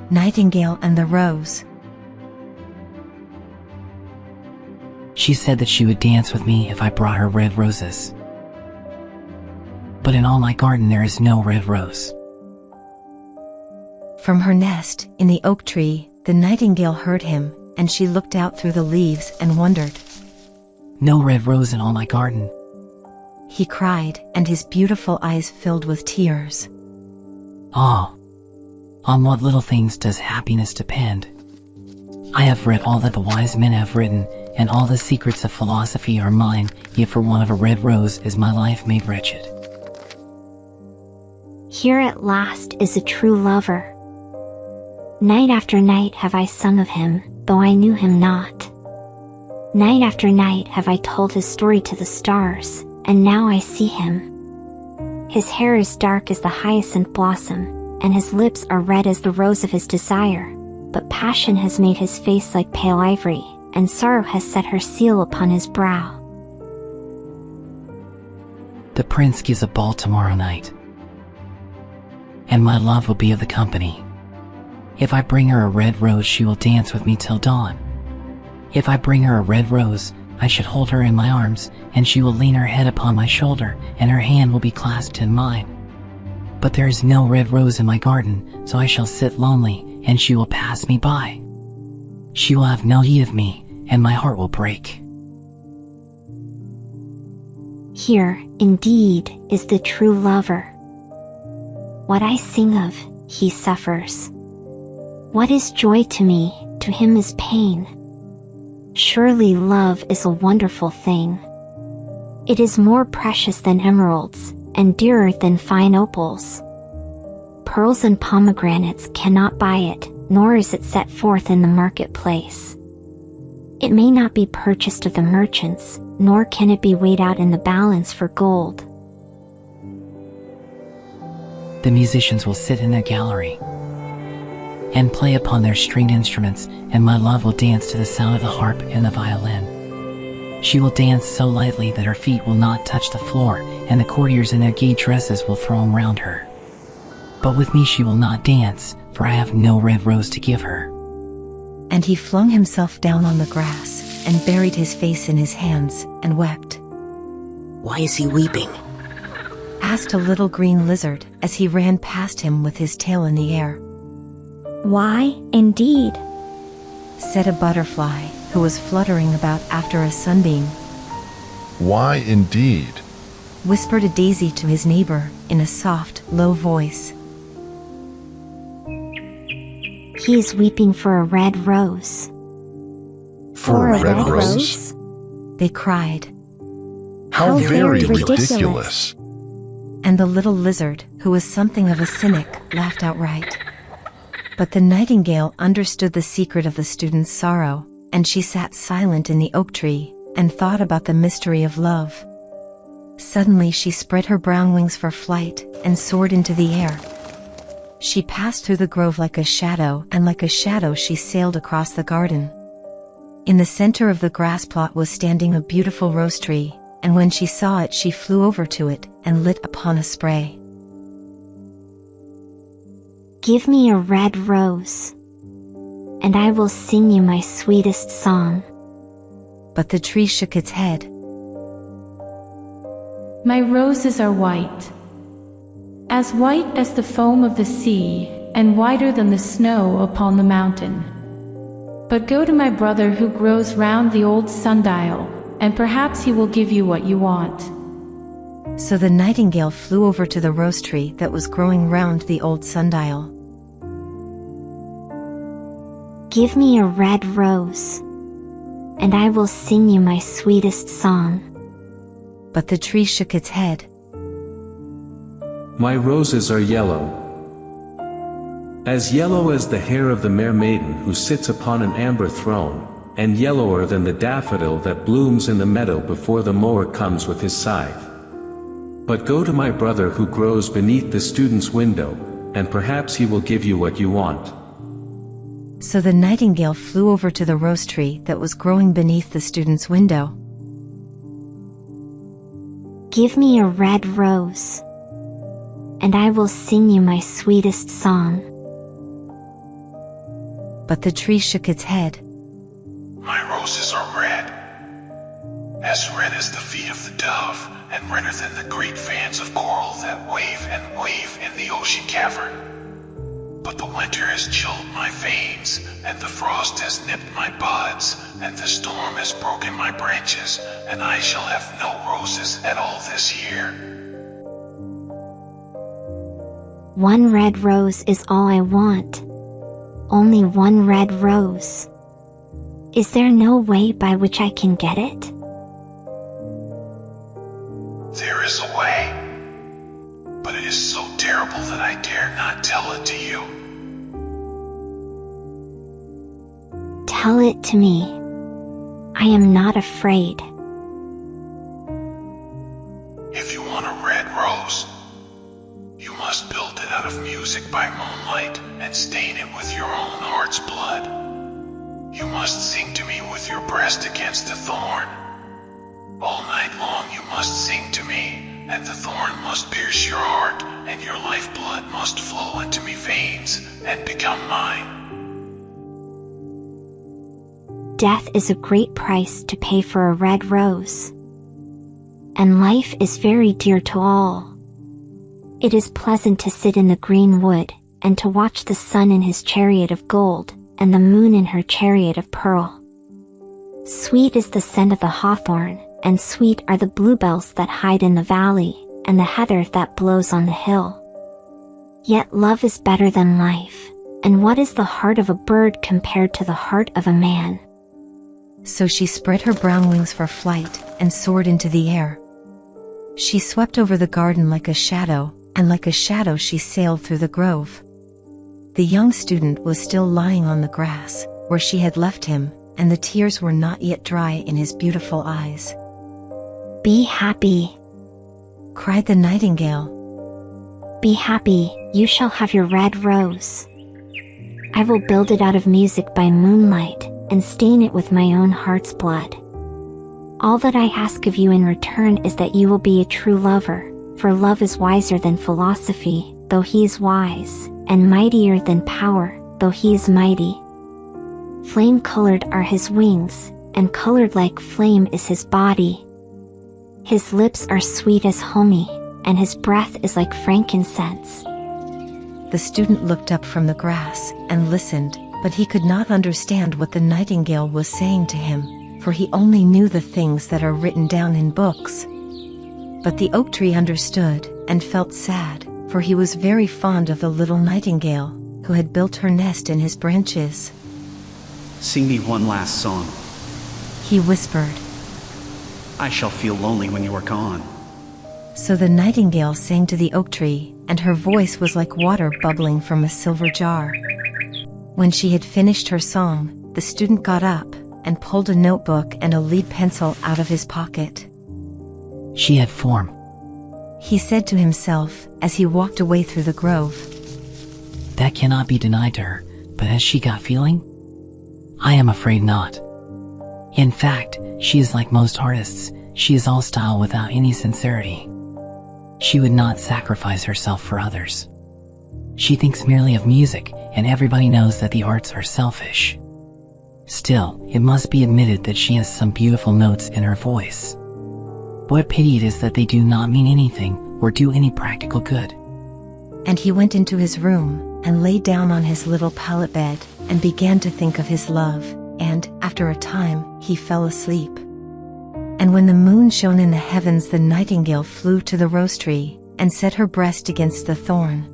Nightingale and the Rose. She said that she would dance with me if I brought her red roses. But in all my garden there is no red rose. From her nest in the oak tree, the nightingale heard him, and she looked out through the leaves and wondered. No red rose in all my garden. He cried, and his beautiful eyes filled with tears. Ah, on what little things does happiness depend? I have read all that the wise men have written, and all the secrets of philosophy are mine, yet for want of a red rose is my life made wretched. Here at last is a true lover. Night after night have I sung of him, though I knew him not. Night after night have I told his story to the stars, and now I see him. His hair is dark as the hyacinth blossom, and his lips are red as the rose of his desire, but passion has made his face like pale ivory, and sorrow has set her seal upon his brow. The prince gives a ball tomorrow night, and my love will be of the company. If I bring her a red rose, she will dance with me till dawn. If I bring her a red rose, I should hold her in my arms, and she will lean her head upon my shoulder, and her hand will be clasped in mine. But there is no red rose in my garden, so I shall sit lonely, and she will pass me by. She will have no heed of me, and my heart will break. Here, indeed, is the true lover. What I sing of, he suffers. What is joy to me, to him is pain. Surely love is a wonderful thing. It is more precious than emeralds, and dearer than fine opals. Pearls and pomegranates cannot buy it, nor is it set forth in the marketplace. It may not be purchased of the merchants, nor can it be weighed out in the balance for gold. The musicians will sit in their gallery and play upon their stringed instruments, and my love will dance to the sound of the harp and the violin. She will dance so lightly that her feet will not touch the floor, and the courtiers in their gay dresses will throng round her. But with me she will not dance, for I have no red rose to give her. And he flung himself down on the grass, and buried his face in his hands, and wept. Why is he weeping? Asked a little green lizard, as he ran past him with his tail in the air. Why, indeed? Said a butterfly, who was fluttering about after a sunbeam. Why indeed? Whispered a daisy to his neighbor, in a soft, low voice. He is weeping for a red rose. For a red rose? They cried. How very ridiculous. ridiculous. And the little lizard, who was something of a cynic, laughed outright. But the nightingale understood the secret of the student's sorrow, and she sat silent in the oak tree, and thought about the mystery of love. Suddenly she spread her brown wings for flight, and soared into the air. She passed through the grove like a shadow, and like a shadow she sailed across the garden. In the center of the grass plot was standing a beautiful rose tree, and when she saw it she flew over to it, and lit upon a spray. Give me a red rose, and I will sing you my sweetest song. But the tree shook its head. My roses are white as the foam of the sea, and whiter than the snow upon the mountain. But go to my brother who grows round the old sundial, and perhaps he will give you what you want. So the nightingale flew over to the rose tree that was growing round the old sundial. Give me a red rose, and I will sing you my sweetest song. But the tree shook its head. My roses are yellow as the hair of the mermaiden who sits upon an amber throne, and yellower than the daffodil that blooms in the meadow before the mower comes with his scythe. But go to my brother who grows beneath the student's window, and perhaps he will give you what you want. So the nightingale flew over to the rose tree that was growing beneath the student's window. Give me a red rose, and I will sing you my sweetest song. but the tree shook its head. My roses are red as the feet of the dove, and redder than the great fans of coral that wave and wave in the ocean cavern. But the winter has chilled my veins, and the frost has nipped my buds, and the storm has broken my branches, and I shall have no roses at all this year. One red rose is all I want. Only one red rose. Is there no way by which I can get it? There is a way, but it is so terrible that I dare not tell it to you. Tell it to me. I am not afraid. If you want a red rose, you must build it out of music by moonlight and stain it with your own heart's blood. You must sing to me with your breast against the thorn. All night long you must sing to me, and the thorn must pierce your heart, and your lifeblood must flow into me veins and become mine. Death is a great price to pay for a red rose. And life is very dear to all. It is pleasant to sit in the green wood, and to watch the sun in his chariot of gold, and the moon in her chariot of pearl. Sweet is the scent of the hawthorn, and sweet are the bluebells that hide in the valley, and the heather that blows on the hill. Yet love is better than life, and what is the heart of a bird compared to the heart of a man? So she spread her brown wings for flight, and soared into the air. She swept over the garden like a shadow, and like a shadow she sailed through the grove. The young student was still lying on the grass, where she had left him, and the tears were not yet dry in his beautiful eyes. Be happy, cried the nightingale. be happy, you shall have your red rose. I will build it out of music by moonlight, and stain it with my own heart's blood. All that I ask of you in return is that you will be a true lover, for love is wiser than philosophy, though he is wise, and mightier than power, though he is mighty. Flame-colored are his wings, and colored like flame is his body. His lips are sweet as honey, and his breath is like frankincense. The student looked up from the grass, and listened, but he could not understand what the nightingale was saying to him, for he only knew the things that are written down in books. But the oak tree understood, and felt sad, for he was very fond of the little nightingale, who had built her nest in his branches. Sing me one last song. He whispered. I shall feel lonely when you are gone. So the nightingale sang to the oak tree, and her voice was like water bubbling from a silver jar. When she had finished her song, the student got up, and pulled a notebook and a lead pencil out of his pocket. She had form. He said to himself, as he walked away through the grove. That cannot be denied to her, but has she got feeling? I am afraid not. In fact, she is like most artists, she is all style without any sincerity. She would not sacrifice herself for others. She thinks merely of music, and everybody knows that the arts are selfish. Still, it must be admitted that she has some beautiful notes in her voice. What pity it is that they do not mean anything, or do any practical good. And he went into his room, and lay down on his little pallet bed, and began to think of his love, and, after a time, he fell asleep. And when the moon shone in the heavens, the nightingale flew to the rose tree, and set her breast against the thorn.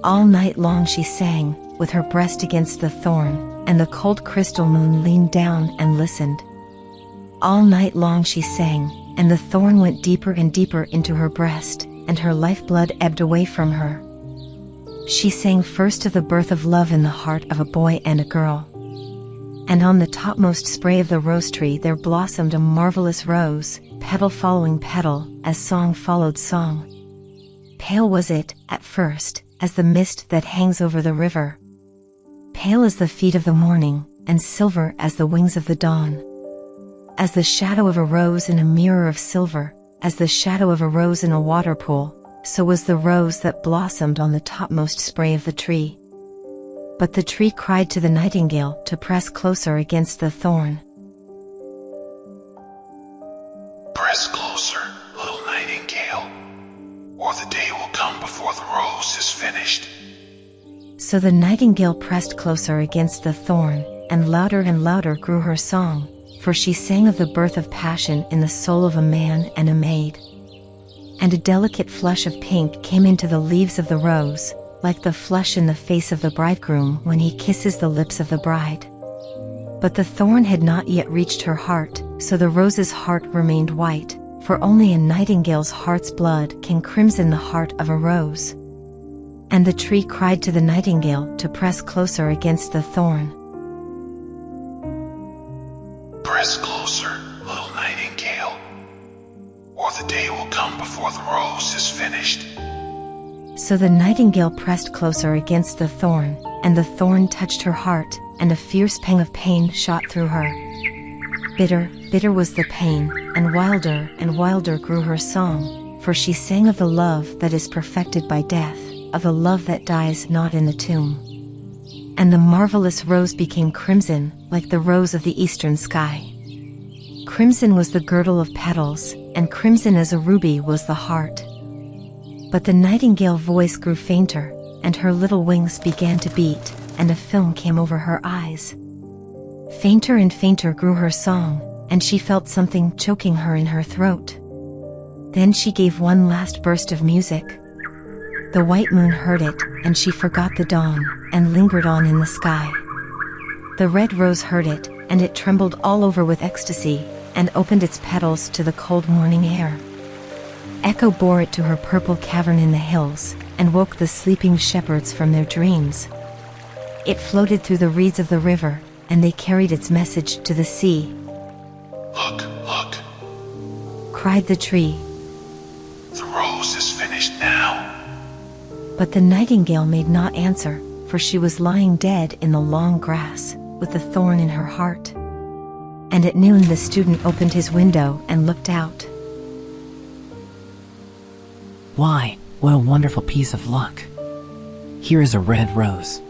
All night long she sang, with her breast against the thorn, and the cold crystal moon leaned down and listened. All night long she sang, and the thorn went deeper and deeper into her breast, and her lifeblood ebbed away from her. She sang first of the birth of love in the heart of a boy and a girl. And on the topmost spray of the rose tree there blossomed a marvelous rose, petal following petal, as song followed song. Pale was it, at first, as the mist that hangs over the river. Pale as the feet of the morning, and silver as the wings of the dawn. As the shadow of a rose in a mirror of silver, as the shadow of a rose in a water pool, so was the rose that blossomed on the topmost spray of the tree. But the tree cried to the nightingale to press closer against the thorn. Press closer, little nightingale, or the day will come before the rose is finished. So the nightingale pressed closer against the thorn, and louder grew her song, for she sang of the birth of passion in the soul of a man and a maid. And a delicate flush of pink came into the leaves of the rose, like the flush in the face of the bridegroom when he kisses the lips of the bride. But the thorn had not yet reached her heart, so the rose's heart remained white, for only a nightingale's heart's blood can crimson the heart of a rose. And the tree cried to the nightingale to press closer against the thorn. Press closer, little nightingale, or the day will come before the rose is finished. So the nightingale pressed closer against the thorn, and the thorn touched her heart, and a fierce pang of pain shot through her. Bitter was the pain, and wilder grew her song, for she sang of the love that is perfected by death, of the love that dies not in the tomb. And the marvelous rose became crimson, like the rose of the eastern sky. Crimson was the girdle of petals, and crimson as a ruby was the heart. But the nightingale voice grew fainter, and her little wings began to beat, and a film came over her eyes. Fainter and fainter grew her song, and she felt something choking her in her throat. Then she gave one last burst of music. The white moon heard it, and she forgot the dawn, and lingered on in the sky. The red rose heard it, and it trembled all over with ecstasy, and opened its petals to the cold morning air. Echo bore it to her purple cavern in the hills, and woke the sleeping shepherds from their dreams. It floated through the reeds of the river, and they carried its message to the sea. Look, cried the tree. the rose is finished now. But the nightingale made not answer, for she was lying dead in the long grass, with the thorn in her heart. And at noon the student opened his window and looked out. Why, what a wonderful piece of luck. Here is a red rose.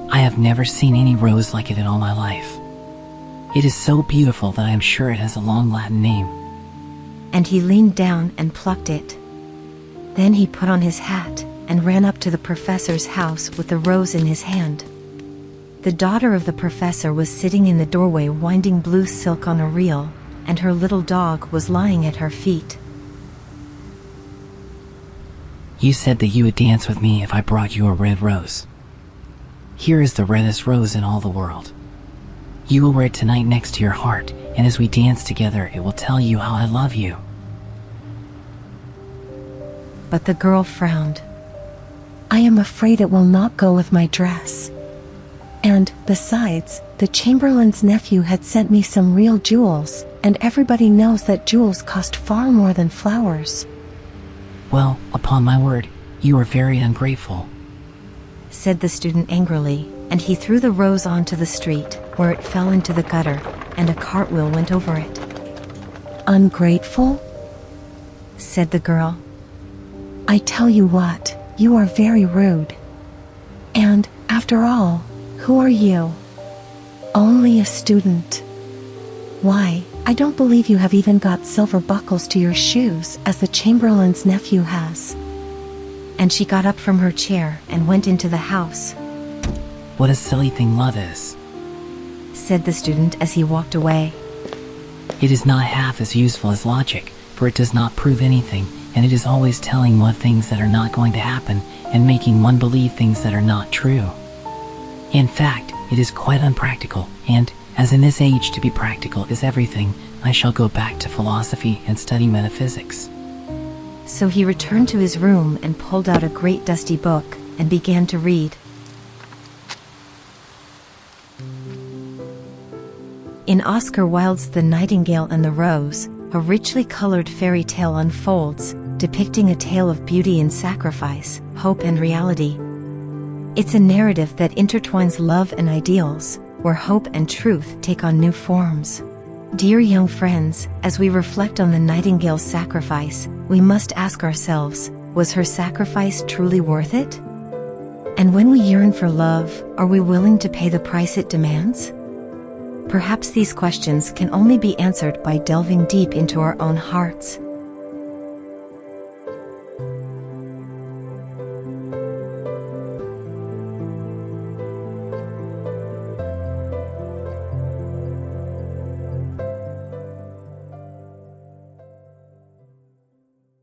I have never seen any rose like it in all my life. It is so beautiful that I am sure it has a long Latin name. And he leaned down and plucked it. Then he put on his hat and ran up to the professor's house with the rose in his hand. The daughter of the professor was sitting in the doorway winding blue silk on a reel, and her little dog was lying at her feet. You said that you would dance with me if I brought you a red rose. Here is the reddest rose in all the world. You will wear it tonight next to your heart, and as we dance together it will tell you how I love you. But the girl frowned. I am afraid it will not go with my dress. And, besides, the Chamberlain's nephew had sent me some real jewels, and everybody knows that jewels cost far more than flowers. Well, upon my word, you are very ungrateful, said the student angrily, and he threw the rose onto the street, where it fell into the gutter, and a cartwheel went over it. Ungrateful? said the girl. I tell you what, you are very rude. And, after all, who are you? Only a student. Why, I don't believe you have even got silver buckles to your shoes, as the Chamberlain's nephew has. And she got up from her chair and went into the house. What a silly thing love is, said the student as he walked away. It is not half as useful as logic, for it does not prove anything, and it is always telling one things that are not going to happen, and making one believe things that are not true. In fact, it is quite unpractical, and, as in this age to be practical is everything, I shall go back to philosophy and study metaphysics. So he returned to his room and pulled out a great dusty book, and began to read. In Oscar Wilde's The Nightingale and the Rose, a richly colored fairy tale unfolds, depicting a tale of beauty and sacrifice, hope and reality. It's a narrative that intertwines love and ideals, where hope and truth take on new forms. Dear young friends, as we reflect on the Nightingale's sacrifice, we must ask ourselves, was her sacrifice truly worth it? And when we yearn for love, are we willing to pay the price it demands? Perhaps these questions can only be answered by delving deep into our own hearts